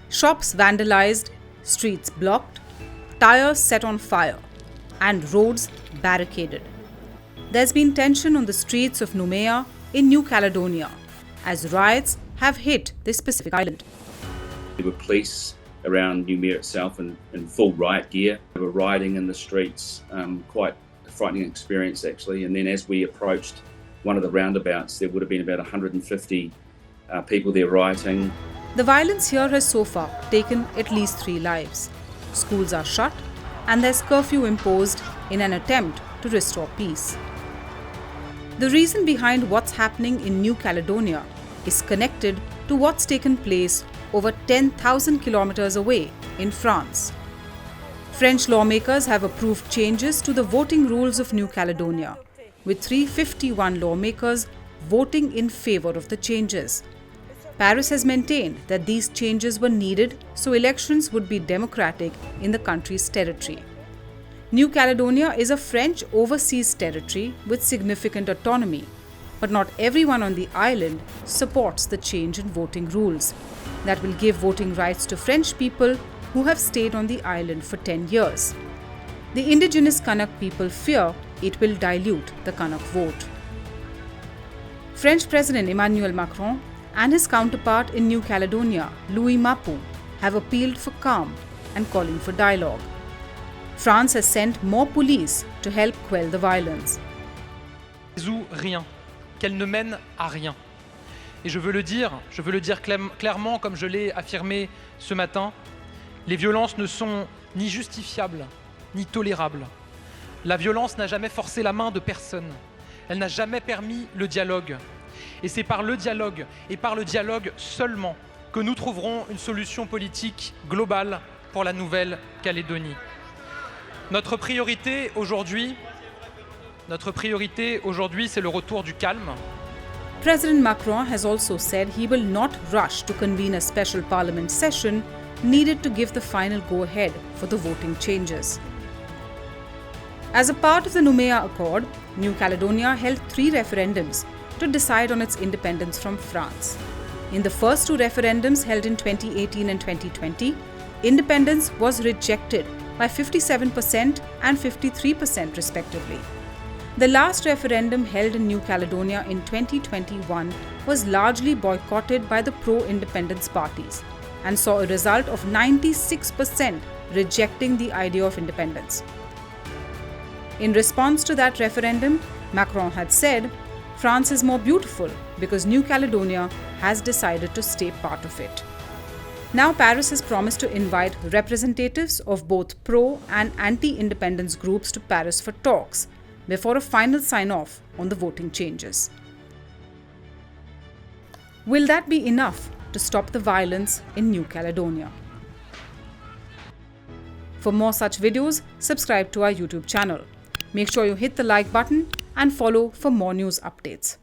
Shops vandalized, streets blocked, tyres set on fire, and roads barricaded. There's been tension on the streets of Nouméa in New Caledonia as riots have hit this Pacific island. There were police around Nouméa itself in full riot gear. They were rioting in the streets, quite a frightening experience actually. And then as we approached one of the roundabouts, there would have been about 150 people there rioting. The violence here has so far taken at least 3 lives. Schools are shut and there's curfew imposed in an attempt to restore peace. The reason behind what's happening in New Caledonia is connected to what's taken place over 10,000 kilometers away in France. French lawmakers have approved changes to the voting rules of New Caledonia, with 351 lawmakers voting in favour of the changes. Paris has maintained that these changes were needed so elections would be democratic in the country's territory. New Caledonia is a French overseas territory with significant autonomy, but not everyone on the island supports the change in voting rules that will give voting rights to French people who have stayed on the island for 10 years. The indigenous Kanak people fear it will dilute the Kanak vote. French President Emmanuel Macron and his counterpart in New Caledonia, Louis Mapou, have appealed for calm and calling for dialogue. France has sent more police to help quell the violence. Rien, qu'elle ne mène à rien. Et je veux le dire clairement comme je l'ai affirmé ce matin, les violences ne sont ni justifiables, ni tolérables. La violence n'a jamais forcé la main de personne. Elle n'a jamais permis le dialogue. Et c'est par le dialogue, et par le dialogue seulement, que nous trouverons une solution politique globale pour la Nouvelle-Calédonie. Notre priorité aujourd'hui, c'est le retour du calme. President Macron has also said he will not rush to convene a special parliament session needed to give the final go-ahead for the voting changes. As a part of the Nouméa Accord, New Caledonia held 3 referendums to decide on its independence from France. In the first 2 referendums held in 2018 and 2020, independence was rejected by 57% and 53% respectively. The last referendum held in New Caledonia in 2021 was largely boycotted by the pro-independence parties and saw a result of 96% rejecting the idea of independence. In response to that referendum, Macron had said, France is more beautiful because New Caledonia has decided to stay part of it. Now Paris has promised to invite representatives of both pro- and anti-independence groups to Paris for talks before a final sign-off on the voting changes. Will that be enough to stop the violence in New Caledonia? For more such videos, subscribe to our YouTube channel. Make sure you hit the like button and follow for more news updates.